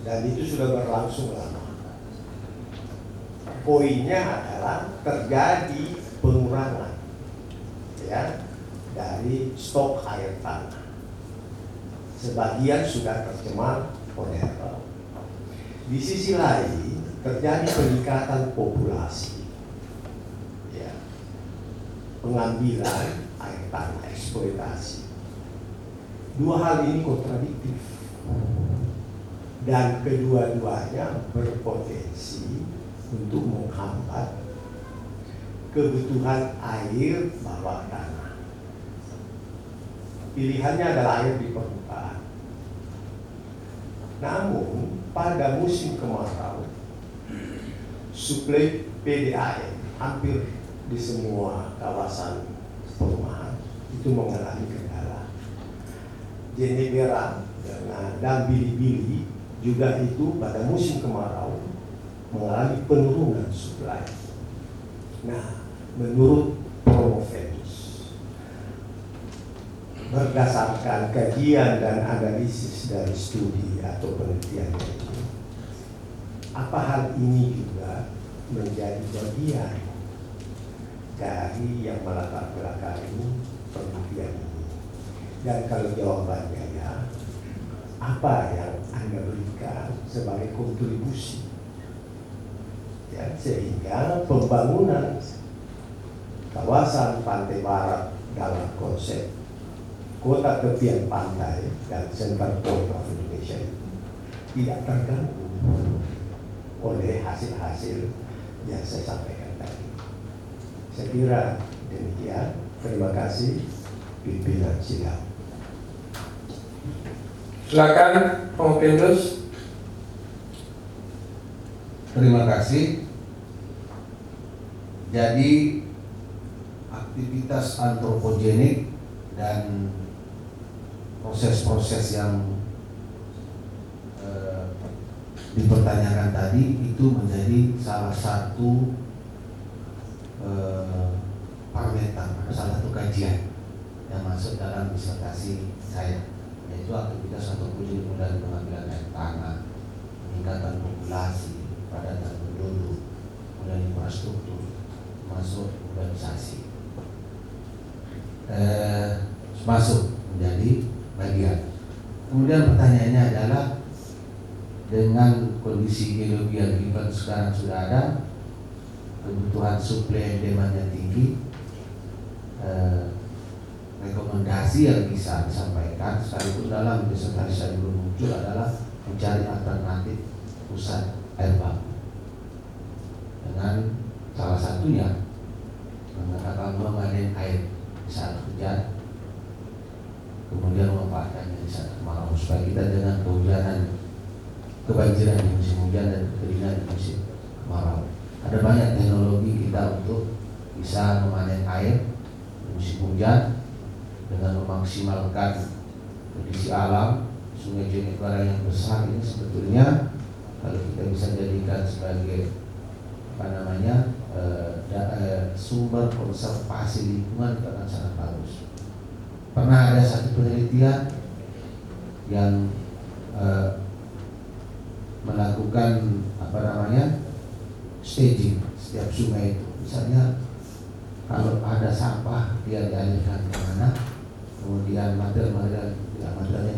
dan itu sudah berlangsung lama. Poinnya adalah terjadi pengurangan ya dari stok air tanah. Sebagian sudah tercemar oleh air laut. Di sisi lain terjadi peningkatan populasi, ya, pengambilan air tanah, eksploitasi. Dua hal ini kontradiktif dan kedua-duanya berpotensi untuk menghambat kebutuhan air bawah tanah. Pilihannya adalah air di permukaan. Namun pada musim kemarau, suplai PDAM hampir di semua kawasan perumahan itu mengalami kendala. Jeneberang dan Bili-Bili juga itu pada musim kemarau mengalami penurunan suplai. Nah, menurut Promoventus, berdasarkan kajian dan analisis dari studi atau penelitian itu, apa hal ini juga menjadi bagian dari yang melatar belakangi penelitian ini? Dan kalau jawabannya ya, apa yang Anda berikan sebagai kontribusi ya, sehingga pembangunan kawasan pantai barat dalam konsep kota tepian pantai dan Center Point of Indonesia itu tidak terganggu oleh hasil-hasil yang saya sampaikan tadi. Saya kira demikian. Terima kasih pimpinan sidang. Silakan Promoventus. Terima kasih. Jadi aktivitas antropogenik dan proses-proses yang dipertanyakan tadi itu menjadi salah satu parameter, salah satu kajian yang masuk dalam disertasi saya, yaitu aktivitas antropogenik mulai pengambilan air tanah, peningkatan populasi, padatan penduduk, kemudian infrastruktur, masuk urbanisasi, masuk menjadi bagian. Kemudian pertanyaannya adalah dengan kondisi geologi yang kita sekarang sudah ada, kebutuhan suplai dan demand yang tinggi, rekomendasi yang bisa disampaikan sekalipun dalam disertasi saya belum muncul adalah mencari alternatif pusat air baku dengan salah satunya menggunakan mengalir air di saat hujan, kemudian memanfaatkannya di saat kemarau supaya kita dengan kehujanan, kebanjiran di musim hujan dan kekeringan di musim kemarau. Ada banyak teknologi kita untuk bisa memanen air di musim hujan dengan memaksimalkan kondisi alam. Sungai Jeneberang yang besar ini sebetulnya kalau kita bisa jadikan sebagai sumber konservasi lingkungan itu akan sangat bagus. Pernah ada satu penelitian yang melakukan staging setiap sungai itu. Misalnya kalau ada sampah dia dialirkan ke mana, kemudian materialnya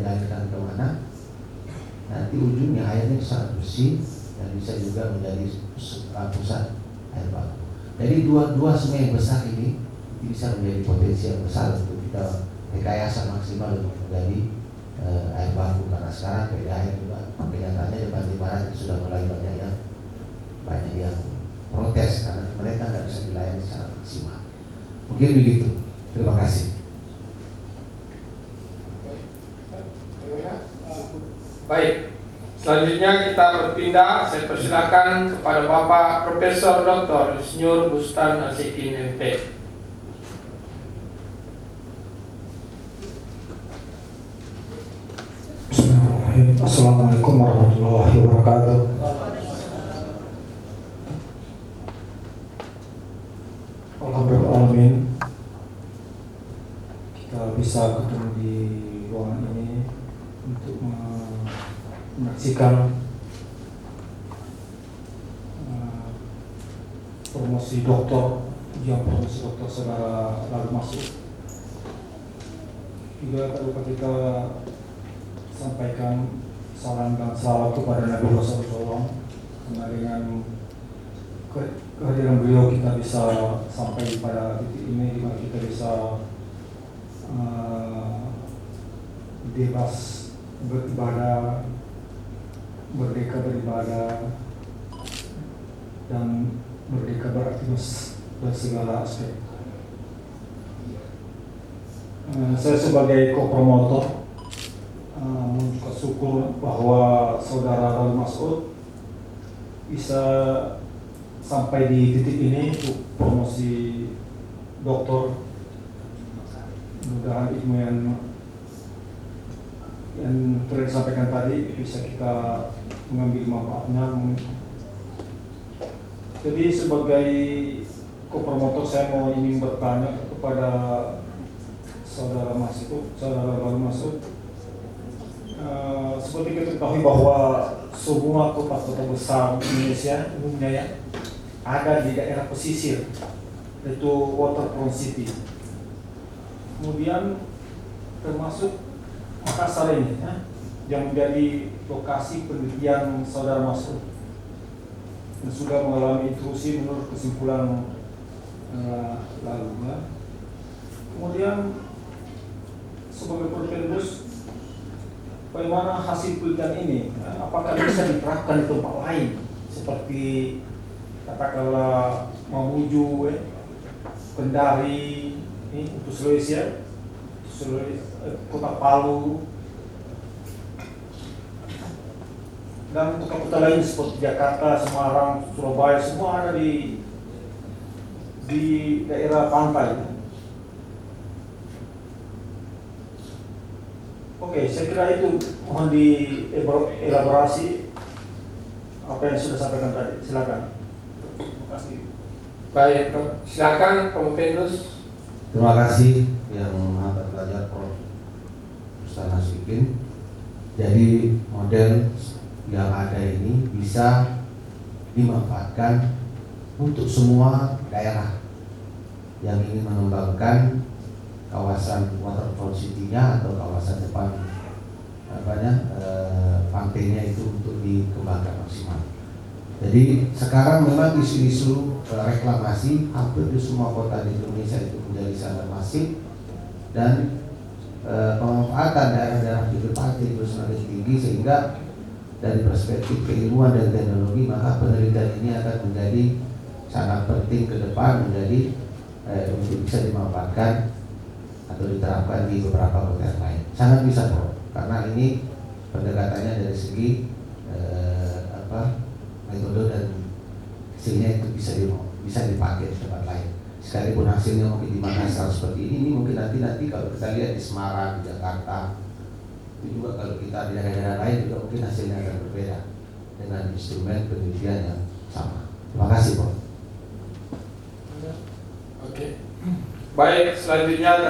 dialirkan ke mana, nanti ujungnya airnya sangat bersih dan bisa juga menjadi pusat air baku. Jadi dua sungai yang besar ini bisa menjadi potensi yang besar untuk kita rekayasa maksimal untuk menjadi air baku, karena sekarang PDAM juga kenyataannya di Pantai Barat sudah mulai banyak yang protes karena mereka nggak bisa dilayani secara maksimal. Mungkin begitu. Terima kasih. Baik, selanjutnya kita berpindah. Saya persilakan kepada Bapak Profesor Dr. Insinyur Bustan Nasikin MP. Assalamualaikum warahmatullahi wabarakatuh. Alhamdulillah kita bisa ketemu di ruangan ini untuk menyaksikan promosi doktor, ujian promosi doktor saudara lalu masuk. Juga tak lupa kita sampaikan salam dan salawat kepada Nabi Rasulullah, karena dengan kehadiran beliau kita bisa sampai pada titik ini di mana kita bisa bebas beribadah, merdeka beribadah, dan merdeka beraktivitas dan segala aspek. Saya sebagai co-promotor mengucapkan syukur bahwa saudara Lalu Mas'ud bisa sampai di titik ini untuk promosi doktor. Mudah-mudahan ilmu yang telah disampaikan tadi bisa kita mengambil manfaatnya. Jadi sebagai co-promotor saya ingin bertanya kepada saudara Lalu Mas'ud. Seperti kita ketahui bahwa semua kota-kota besar Indonesia umumnya ya, ada di daerah pesisir, yaitu waterfront city. Kemudian termasuk Makassar ini ya, yang menjadi lokasi penelitian saudara Mas'ud, yang sudah mengalami intrusi menurut kesimpulan lalu. Ya. Kemudian sebagai Propendus, bagaimana hasil penelitian ini? Ya, apakah bisa diterapkan di tempat lain seperti katakanlah Mamuju, Kendari, untuk Sulawesi, Kota Palu, dan kota-kota lain seperti Jakarta, Semarang, Surabaya, semua ada di daerah pantai. Oke, saya kira itu mohon dielaborasi apa yang sudah sampaikan tadi. Silakan. Terima kasih. Baik, silakan Propendus. Terima kasih yang maha terpelajar Prof. Ustaz Nasikin. Jadi model yang ada ini bisa dimanfaatkan untuk semua daerah yang ingin mengembangkan kawasan waterfront city-nya atau kawasan depan pantainya itu untuk dikembangkan maksimal. Jadi sekarang memang isu-isu reklamasi hampir di semua kota di Indonesia itu menjadi sangat masif, dan pemanfaatan daerah-daerah di pantai itu semakin tinggi, sehingga dari perspektif keilmuan dan teknologi maka penelitian ini akan menjadi sangat penting ke depan, menjadi untuk bisa dimanfaatkan atau diterapkan di beberapa kota yang lain. Sangat bisa Bro, karena ini pendekatannya dari segi metode dan hasilnya itu bisa dipakai di tempat lain. Sekalipun hasilnya mungkin di Makassar seperti ini mungkin nanti kalau kita lihat di Semarang, di Jakarta, itu juga kalau kita di daerah-daerah lain juga mungkin hasilnya akan berbeda dengan instrumen penelitian yang sama. Terima kasih Bro. Oke. Baik, selanjutnya